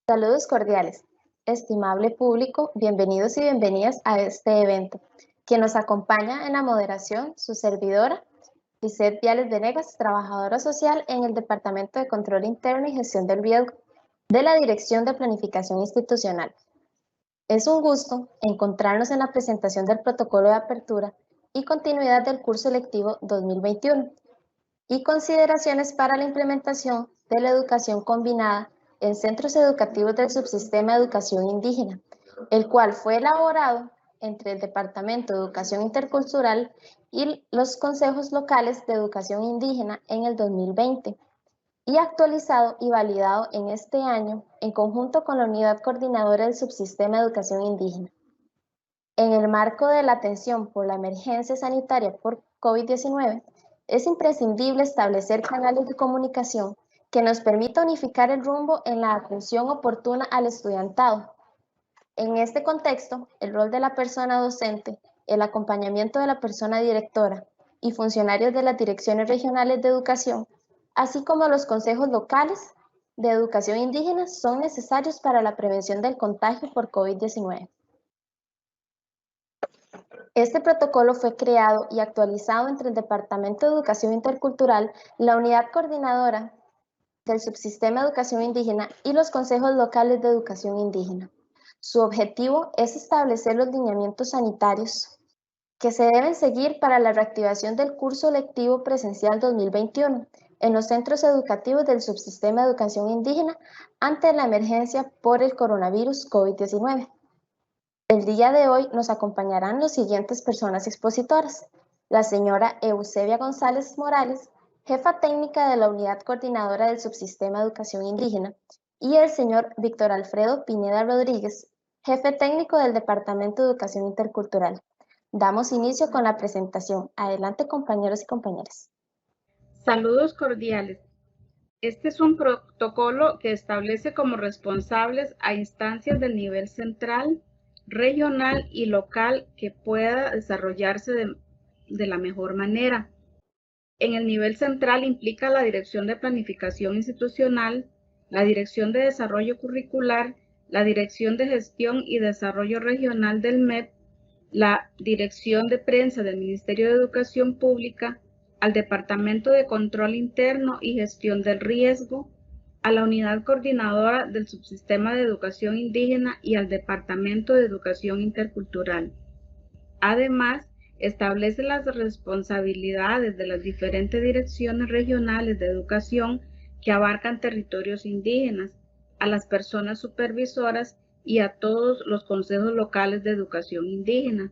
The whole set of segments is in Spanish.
Saludos cordiales. Estimable público, bienvenidos y bienvenidas a este evento. Quien nos acompaña en la moderación, su servidora, Lisette Viales Venegas, trabajadora social en el Departamento de Control Interno y Gestión del Riesgo de la Dirección de Planificación Institucional. Es un gusto encontrarnos en la presentación del protocolo de apertura y continuidad del curso lectivo 2021 y consideraciones para la implementación de la educación combinada en centros educativos del subsistema de educación indígena, el cual fue elaborado entre el Departamento de Educación Intercultural y los consejos locales de educación indígena en el 2020 y actualizado y validado en este año en conjunto con la Unidad Coordinadora del Subsistema de Educación Indígena. En el marco de la atención por la emergencia sanitaria por COVID-19, es imprescindible establecer canales de comunicación que nos permita unificar el rumbo en la atención oportuna al estudiantado. En este contexto, el rol de la persona docente, el acompañamiento de la persona directora y funcionarios de las direcciones regionales de educación, así como los consejos locales de educación indígena, son necesarios para la prevención del contagio por COVID-19. Este protocolo fue creado y actualizado entre el Departamento de Educación Intercultural, la Unidad Coordinadora del Subsistema de Educación Indígena y los consejos locales de educación indígena. Su objetivo es establecer los lineamientos sanitarios que se deben seguir para la reactivación del curso lectivo presencial 2021 en los centros educativos del Subsistema de Educación Indígena ante la emergencia por el coronavirus COVID-19. El día de hoy nos acompañarán las siguientes personas expositoras: la señora Eusebia González Morales, jefa técnica de la Unidad Coordinadora del Subsistema de Educación Indígena, y el señor Víctor Alfredo Pineda Rodríguez, jefe técnico del Departamento de Educación Intercultural. Damos inicio con la presentación. Adelante, compañeros y compañeras. Saludos cordiales. Este es un protocolo que establece como responsables a instancias del nivel central, regional y local que pueda desarrollarse de la mejor manera. En el nivel central implica la Dirección de Planificación Institucional, la Dirección de Desarrollo Curricular, la Dirección de Gestión y Desarrollo Regional del MEP, la Dirección de Prensa del Ministerio de Educación Pública, al Departamento de Control Interno y Gestión del Riesgo, a la Unidad Coordinadora del Subsistema de Educación Indígena y al Departamento de Educación Intercultural. Además, establece las responsabilidades de las diferentes direcciones regionales de educación que abarcan territorios indígenas, a las personas supervisoras y a todos los consejos locales de educación indígena.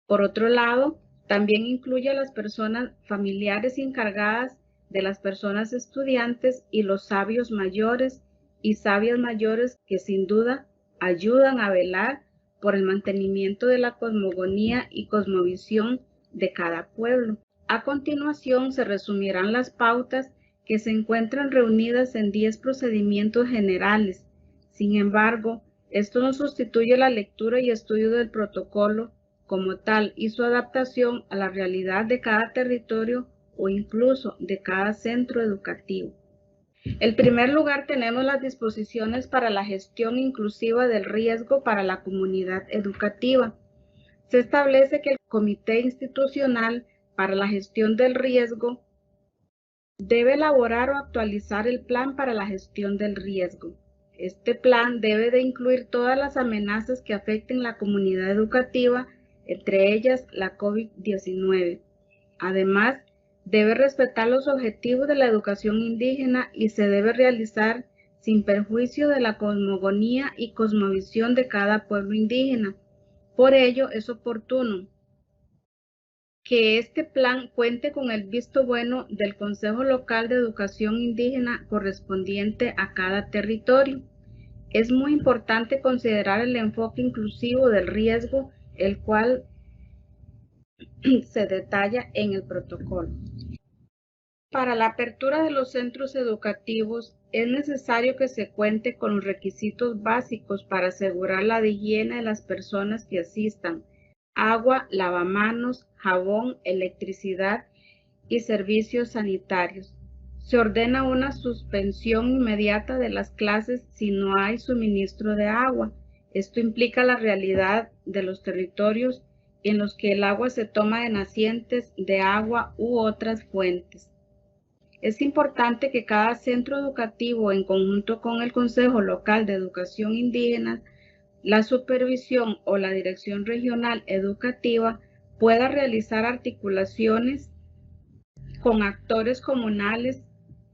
Por otro lado, también incluye a las personas familiares encargadas de las personas estudiantes y los sabios mayores y sabias mayores que sin duda ayudan a velar por el mantenimiento de la cosmogonía y cosmovisión de cada pueblo. A continuación se resumirán las pautas que se encuentran reunidas en 10 procedimientos generales. Sin embargo, esto no sustituye la lectura y estudio del protocolo como tal y su adaptación a la realidad de cada territorio o incluso de cada centro educativo. En primer lugar, tenemos las disposiciones para la gestión inclusiva del riesgo para la comunidad educativa. Se establece que el Comité Institucional para la Gestión del Riesgo debe elaborar o actualizar el plan para la gestión del riesgo. Este plan debe de incluir todas las amenazas que afecten la comunidad educativa, entre ellas la COVID-19. Además, debe respetar los objetivos de la educación indígena y se debe realizar sin perjuicio de la cosmogonía y cosmovisión de cada pueblo indígena. Por ello, es oportuno que este plan cuente con el visto bueno del Consejo Local de Educación Indígena correspondiente a cada territorio. Es muy importante considerar el enfoque inclusivo del riesgo, el cual se detalla en el protocolo. Para la apertura de los centros educativos es necesario que se cuente con los requisitos básicos para asegurar la higiene de las personas que asistan: agua, lavamanos, jabón, electricidad y servicios sanitarios. Se ordena una suspensión inmediata de las clases si no hay suministro de agua. Esto implica la realidad de los territorios en los que el agua se toma de nacientes de agua u otras fuentes. Es importante que cada centro educativo, en conjunto con el Consejo Local de Educación Indígena, la supervisión o la Dirección Regional Educativa, pueda realizar articulaciones con actores comunales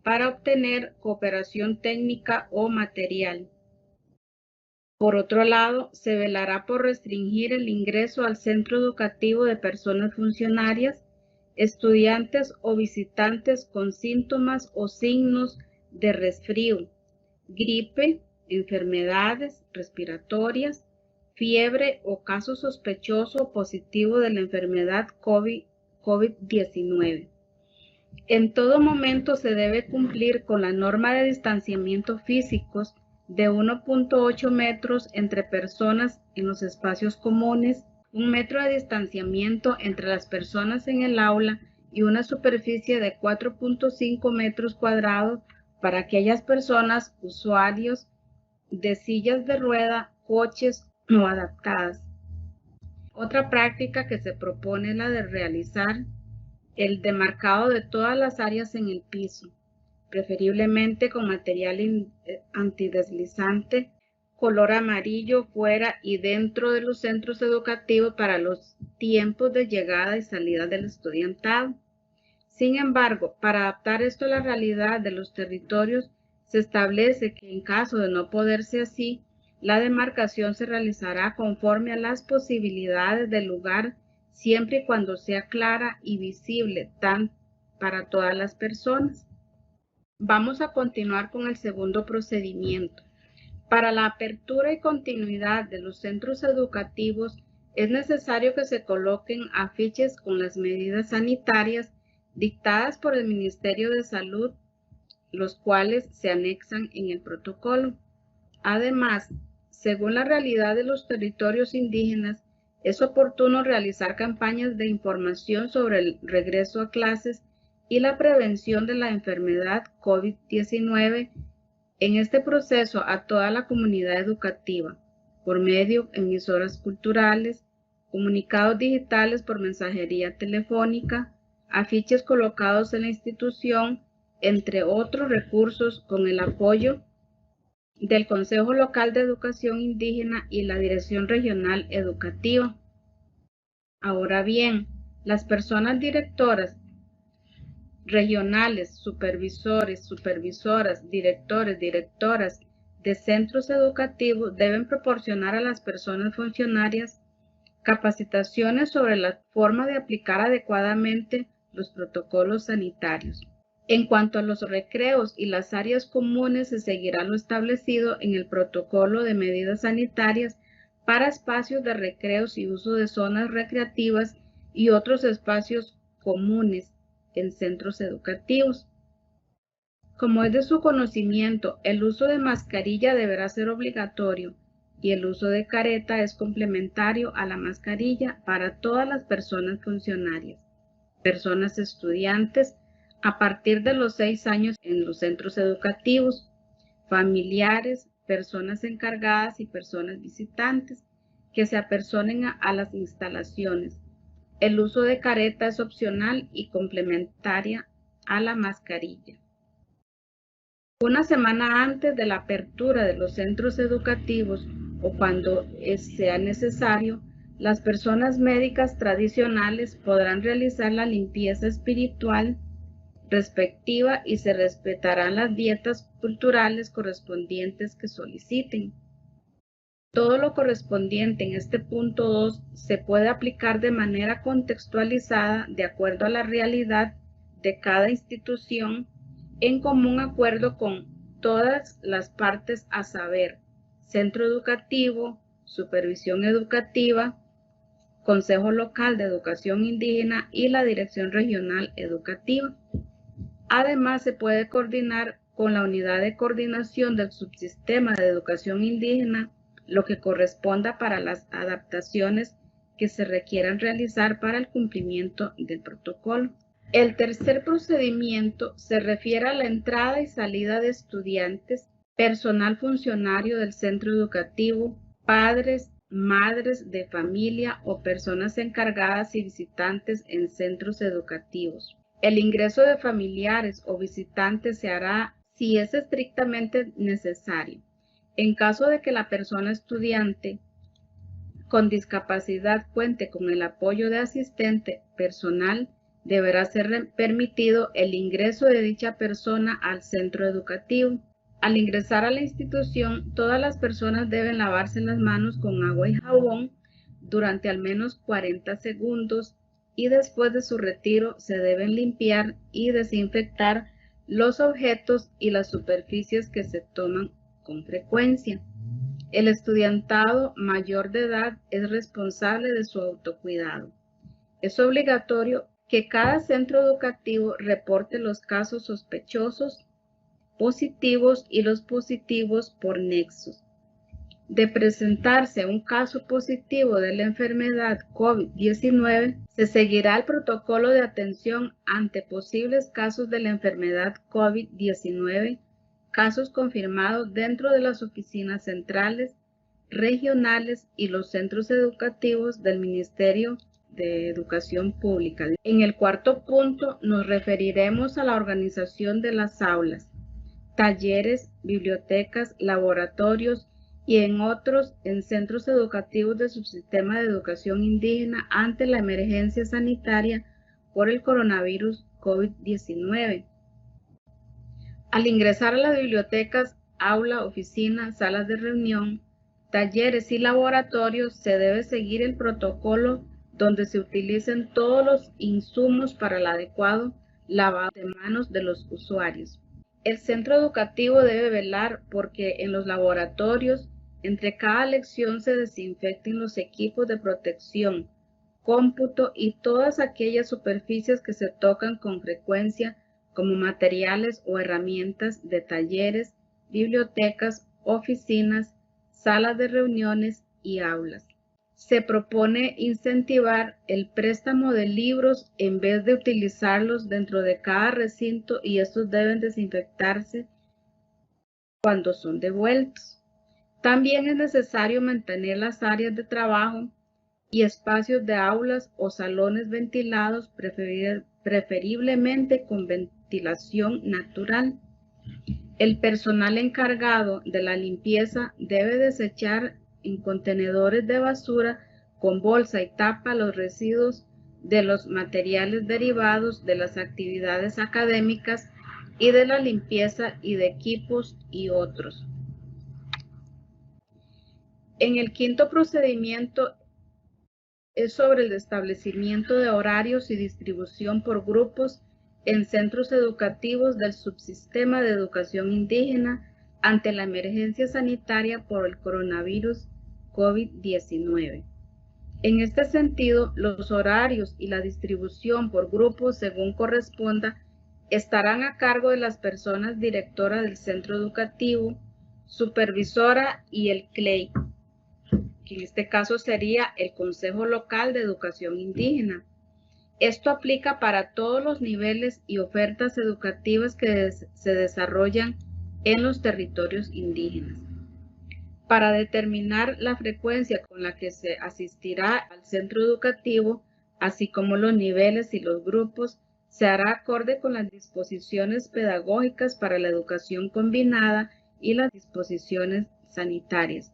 para obtener cooperación técnica o material. Por otro lado, se velará por restringir el ingreso al centro educativo de personas funcionarias, estudiantes o visitantes con síntomas o signos de resfrío, gripe, enfermedades respiratorias, fiebre o caso sospechoso o positivo de la enfermedad COVID-19. En todo momento se debe cumplir con la norma de distanciamiento físicos de 1.8 metros entre personas en los espacios comunes, 1 metro de distanciamiento entre las personas en el aula y una superficie de 4.5 metros cuadrados para aquellas personas usuarios de sillas de rueda, coches no adaptadas. Otra práctica que se propone es la de realizar el demarcado de todas las áreas en el piso, preferiblemente con material antideslizante, color amarillo fuera y dentro de los centros educativos para los tiempos de llegada y salida del estudiantado. Sin embargo, para adaptar esto a la realidad de los territorios, se establece que en caso de no poderse así, la demarcación se realizará conforme a las posibilidades del lugar, siempre y cuando sea clara y visible para todas las personas. Vamos a continuar con el segundo procedimiento. Para la apertura y continuidad de los centros educativos, es necesario que se coloquen afiches con las medidas sanitarias dictadas por el Ministerio de Salud, los cuales se anexan en el protocolo. Además, según la realidad de los territorios indígenas, es oportuno realizar campañas de información sobre el regreso a clases y la prevención de la enfermedad COVID-19 en este proceso a toda la comunidad educativa, por medio de emisoras culturales, comunicados digitales por mensajería telefónica, afiches colocados en la institución, entre otros recursos, con el apoyo del Consejo Local de Educación Indígena y la Dirección Regional Educativa. Ahora bien, las personas directoras regionales, supervisores, supervisoras, directores, directoras de centros educativos deben proporcionar a las personas funcionarias capacitaciones sobre la forma de aplicar adecuadamente los protocolos sanitarios. En cuanto a los recreos y las áreas comunes, se seguirá lo establecido en el protocolo de medidas sanitarias para espacios de recreos y uso de zonas recreativas y otros espacios comunes en centros educativos. Como es de su conocimiento, el uso de mascarilla deberá ser obligatorio y el uso de careta es complementario a la mascarilla para todas las personas funcionarias, personas estudiantes a partir de los 6 años en los centros educativos, familiares, personas encargadas y personas visitantes que se apersonen a las instalaciones. El uso de careta es opcional y complementaria a la mascarilla. Una semana antes de la apertura de los centros educativos o cuando sea necesario, las personas médicas tradicionales podrán realizar la limpieza espiritual respectiva y se respetarán las dietas culturales correspondientes que soliciten. Todo lo correspondiente en este punto 2 se puede aplicar de manera contextualizada de acuerdo a la realidad de cada institución en común acuerdo con todas las partes, a saber, centro educativo, supervisión educativa, Consejo Local de Educación Indígena y la Dirección Regional Educativa. Además, se puede coordinar con la Unidad de Coordinación del Subsistema de Educación Indígena lo que corresponda para las adaptaciones que se requieran realizar para el cumplimiento del protocolo. El tercer procedimiento se refiere a la entrada y salida de estudiantes, personal funcionario del centro educativo, padres, madres de familia o personas encargadas y visitantes en centros educativos. El ingreso de familiares o visitantes se hará si es estrictamente necesario. En caso de que la persona estudiante con discapacidad cuente con el apoyo de asistente personal, deberá ser permitido el ingreso de dicha persona al centro educativo. Al ingresar a la institución, todas las personas deben lavarse las manos con agua y jabón durante al menos 40 segundos y después de su retiro se deben limpiar y desinfectar los objetos y las superficies que se toman con frecuencia. El estudiantado mayor de edad es responsable de su autocuidado. Es obligatorio que cada centro educativo reporte los casos sospechosos, positivos y los positivos por nexos. De presentarse un caso positivo de la enfermedad COVID-19, se seguirá el protocolo de atención ante posibles casos de la enfermedad COVID-19, casos confirmados dentro de las oficinas centrales, regionales y los centros educativos del Ministerio de Educación Pública. En el cuarto punto nos referiremos a la organización de las aulas, talleres, bibliotecas, laboratorios y en centros educativos de subsistema de educación indígena ante la emergencia sanitaria por el coronavirus COVID-19. Al ingresar a las bibliotecas, aula, oficina, salas de reunión, talleres y laboratorios, se debe seguir el protocolo donde se utilicen todos los insumos para el adecuado lavado de manos de los usuarios. El centro educativo debe velar porque en los laboratorios, entre cada lección, se desinfecten los equipos de protección, cómputo y todas aquellas superficies que se tocan con frecuencia como materiales o herramientas de talleres, bibliotecas, oficinas, salas de reuniones y aulas. Se propone incentivar el préstamo de libros en vez de utilizarlos dentro de cada recinto y estos deben desinfectarse cuando son devueltos. También es necesario mantener las áreas de trabajo y espacios de aulas o salones ventilados, preferiblemente con ventilación natural. El personal encargado de la limpieza debe desechar en contenedores de basura con bolsa y tapa los residuos de los materiales derivados de las actividades académicas y de la limpieza y de equipos y otros. En el quinto procedimiento es sobre el establecimiento de horarios y distribución por grupos en centros educativos del subsistema de educación indígena ante la emergencia sanitaria por el coronavirus COVID-19. En este sentido, los horarios y la distribución por grupos según corresponda estarán a cargo de las personas directoras del centro educativo, supervisora y el CLEI, que en este caso sería el Consejo Local de Educación Indígena. Esto aplica para todos los niveles y ofertas educativas que se desarrollan en los territorios indígenas. Para determinar la frecuencia con la que se asistirá al centro educativo, así como los niveles y los grupos, se hará acorde con las disposiciones pedagógicas para la educación combinada y las disposiciones sanitarias.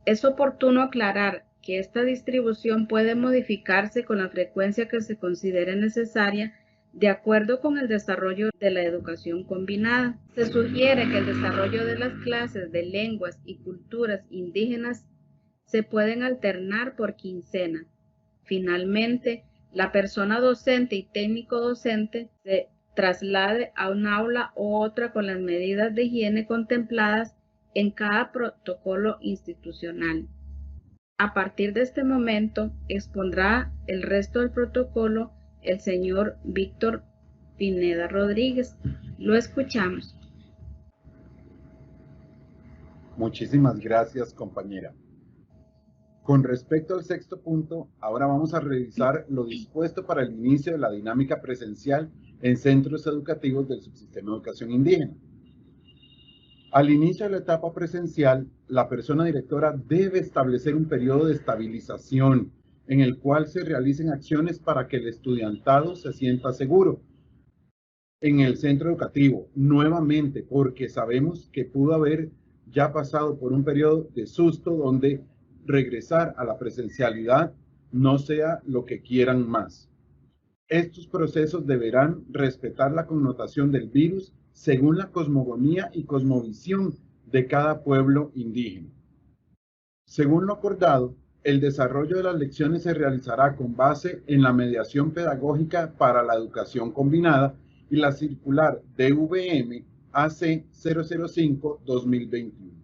Es oportuno aclarar que esta distribución puede modificarse con la frecuencia que se considere necesaria de acuerdo con el desarrollo de la educación combinada. Se sugiere que el desarrollo de las clases de lenguas y culturas indígenas se pueden alternar por quincena. Finalmente, la persona docente y técnico docente se traslade a un aula u otra con las medidas de higiene contempladas en cada protocolo institucional. A partir de este momento, expondrá el resto del protocolo el señor Víctor Pineda Rodríguez. Lo escuchamos. Muchísimas gracias, compañera. Con respecto al sexto punto, ahora vamos a revisar lo dispuesto para el inicio de la dinámica presencial en centros educativos del subsistema de educación indígena. Al inicio de la etapa presencial, la persona directora debe establecer un periodo de estabilización en el cual se realicen acciones para que el estudiantado se sienta seguro en el centro educativo, nuevamente, porque sabemos que pudo haber ya pasado por un periodo de susto donde regresar a la presencialidad no sea lo que quieran más. Estos procesos deberán respetar la connotación del virus según la cosmogonía y cosmovisión de cada pueblo indígena. Según lo acordado, el desarrollo de las lecciones se realizará con base en la mediación pedagógica para la educación combinada y la circular DVM AC 005-2021.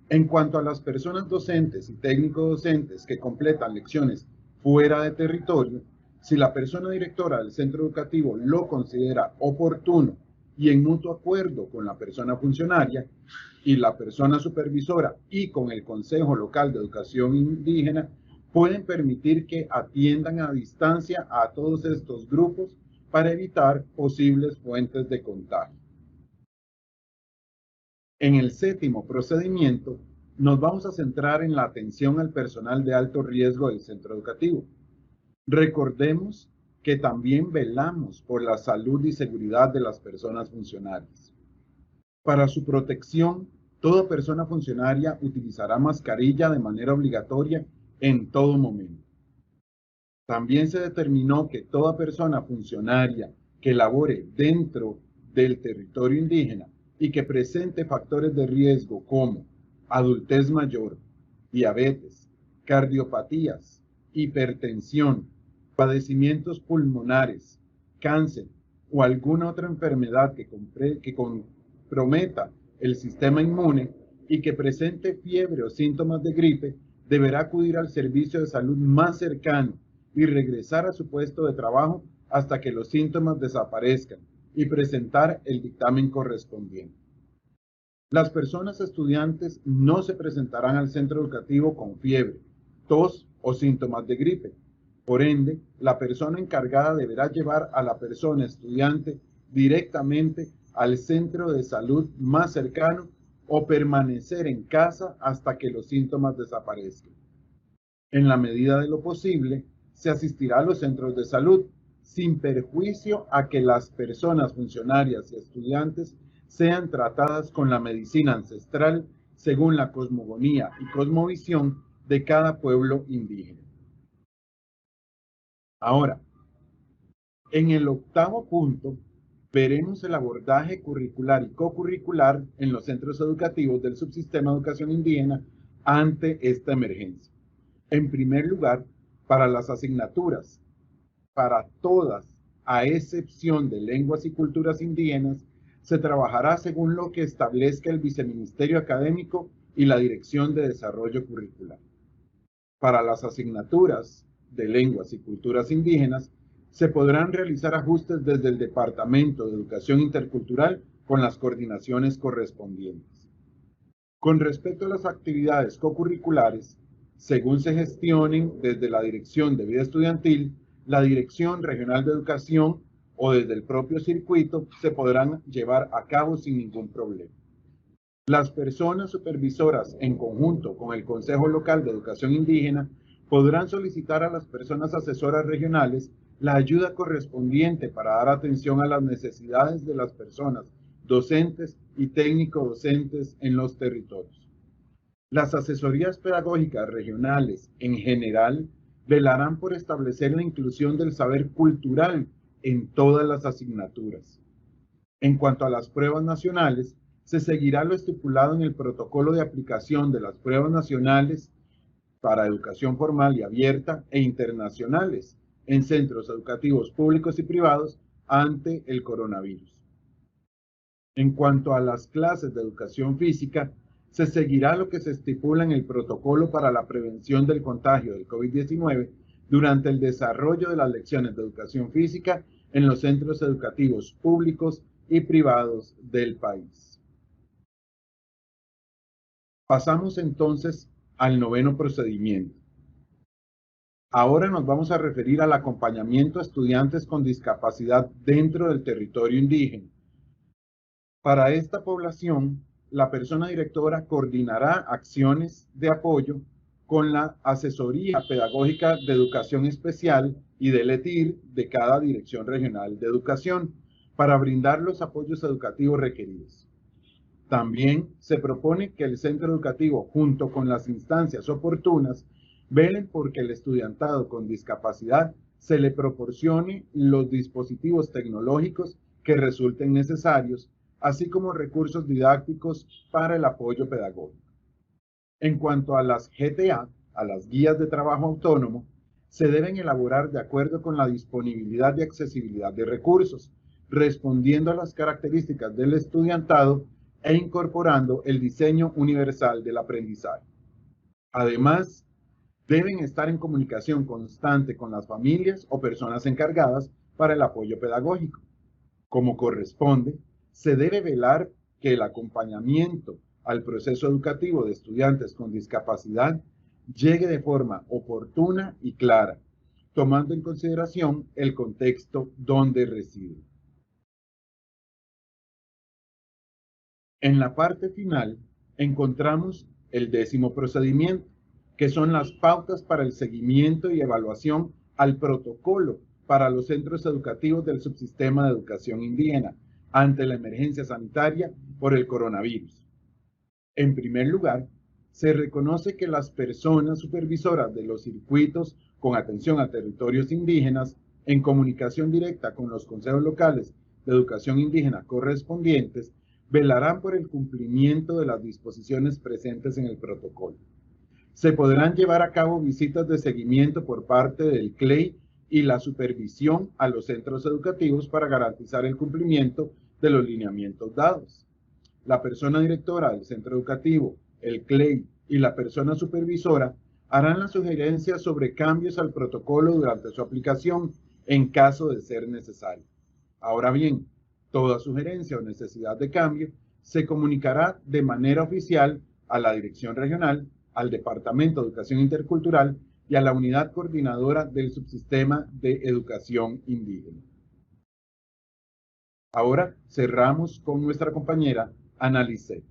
En cuanto a las personas docentes y técnico-docentes que completan lecciones fuera de territorio, si la persona directora del centro educativo lo considera oportuno y en mutuo acuerdo con la persona funcionaria y la persona supervisora y con el Consejo Local de Educación Indígena, pueden permitir que atiendan a distancia a todos estos grupos para evitar posibles fuentes de contagio. En el séptimo procedimiento, nos vamos a centrar en la atención al personal de alto riesgo del centro educativo. Recordemos que también velamos por la salud y seguridad de las personas funcionarias. Para su protección, toda persona funcionaria utilizará mascarilla de manera obligatoria en todo momento. También se determinó que toda persona funcionaria que labore dentro del territorio indígena y que presente factores de riesgo como adultez mayor, diabetes, cardiopatías, hipertensión, padecimientos pulmonares, cáncer o alguna otra enfermedad que comprometa el sistema inmune y que presente fiebre o síntomas de gripe, deberá acudir al servicio de salud más cercano y regresar a su puesto de trabajo hasta que los síntomas desaparezcan y presentar el dictamen correspondiente. Las personas estudiantes no se presentarán al centro educativo con fiebre, tos o síntomas de gripe. Por ende, la persona encargada deberá llevar a la persona estudiante directamente al centro de salud más cercano o permanecer en casa hasta que los síntomas desaparezcan. En la medida de lo posible, se asistirá a los centros de salud, sin perjuicio a que las personas funcionarias y estudiantes sean tratadas con la medicina ancestral según la cosmogonía y cosmovisión de cada pueblo indígena. Ahora, en el octavo punto, veremos el abordaje curricular y cocurricular en los centros educativos del subsistema de educación indígena ante esta emergencia. En primer lugar, para las asignaturas, para todas, a excepción de lenguas y culturas indígenas, se trabajará según lo que establezca el Viceministerio Académico y la Dirección de Desarrollo Curricular. Para las asignaturas de lenguas y culturas indígenas, se podrán realizar ajustes desde el Departamento de Educación Intercultural con las coordinaciones correspondientes. Con respecto a las actividades cocurriculares, según se gestionen desde la Dirección de Vida Estudiantil, la Dirección Regional de Educación o desde el propio circuito, se podrán llevar a cabo sin ningún problema. Las personas supervisoras, en conjunto con el Consejo Local de Educación Indígena, podrán solicitar a las personas asesoras regionales la ayuda correspondiente para dar atención a las necesidades de las personas docentes y técnico-docentes en los territorios. Las asesorías pedagógicas regionales, en general, velarán por establecer la inclusión del saber cultural en todas las asignaturas. En cuanto a las pruebas nacionales, se seguirá lo estipulado en el protocolo de aplicación de las pruebas nacionales para educación formal y abierta e internacionales en centros educativos públicos y privados ante el coronavirus. En cuanto a las clases de educación física, se seguirá lo que se estipula en el protocolo para la prevención del contagio del COVID-19 durante el desarrollo de las lecciones de educación física en los centros educativos públicos y privados del país. Pasamos entonces al 9º procedimiento. Ahora nos vamos a referir al acompañamiento a estudiantes con discapacidad dentro del territorio indígena. Para esta población, la persona directora coordinará acciones de apoyo con la Asesoría Pedagógica de Educación Especial y del ETIR de cada Dirección Regional de Educación para brindar los apoyos educativos requeridos. También se propone que el centro educativo, junto con las instancias oportunas, velen porque el estudiantado con discapacidad se le proporcione los dispositivos tecnológicos que resulten necesarios, así como recursos didácticos para el apoyo pedagógico. En cuanto a las GTA, a las guías de trabajo autónomo, se deben elaborar de acuerdo con la disponibilidad y accesibilidad de recursos, respondiendo a las características del estudiantado e incorporando el diseño universal del aprendizaje. Además, deben estar en comunicación constante con las familias o personas encargadas para el apoyo pedagógico. Como corresponde, se debe velar que el acompañamiento al proceso educativo de estudiantes con discapacidad llegue de forma oportuna y clara, tomando en consideración el contexto donde residen. En la parte final encontramos el 10º procedimiento, que son las pautas para el seguimiento y evaluación al protocolo para los centros educativos del subsistema de educación indígena ante la emergencia sanitaria por el coronavirus. En primer lugar, se reconoce que las personas supervisoras de los circuitos con atención a territorios indígenas, en comunicación directa con los consejos locales de educación indígena correspondientes, velarán por el cumplimiento de las disposiciones presentes en el protocolo. Se podrán llevar a cabo visitas de seguimiento por parte del CLEI y la supervisión a los centros educativos para garantizar el cumplimiento de los lineamientos dados. La persona directora del centro educativo, el CLEI y la persona supervisora harán las sugerencias sobre cambios al protocolo durante su aplicación en caso de ser necesario. Ahora bien, toda sugerencia o necesidad de cambio se comunicará de manera oficial a la Dirección Regional, al Departamento de Educación Intercultural y a la Unidad Coordinadora del Subsistema de Educación Indígena. Ahora cerramos con nuestra compañera Ana Lisset.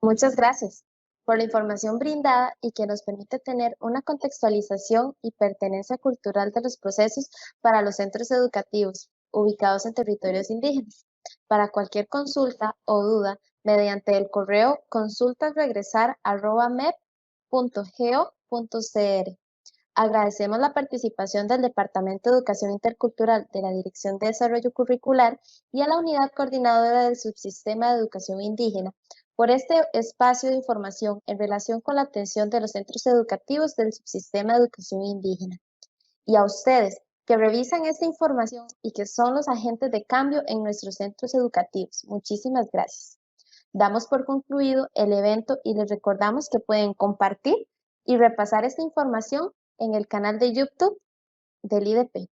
Muchas gracias por la información brindada y que nos permite tener una contextualización y pertenencia cultural de los procesos para los centros educativos ubicados en territorios indígenas. Para cualquier consulta o duda, mediante el correo consultasregresar@mep.go.cr. Agradecemos la participación del Departamento de Educación Intercultural de la Dirección de Desarrollo Curricular y a la Unidad Coordinadora del Subsistema de Educación Indígena por este espacio de información en relación con la atención de los centros educativos del Subsistema de Educación Indígena. Y a ustedes que revisan esta información y que son los agentes de cambio en nuestros centros educativos. Muchísimas gracias. Damos por concluido el evento y les recordamos que pueden compartir y repasar esta información en el canal de YouTube del IDP.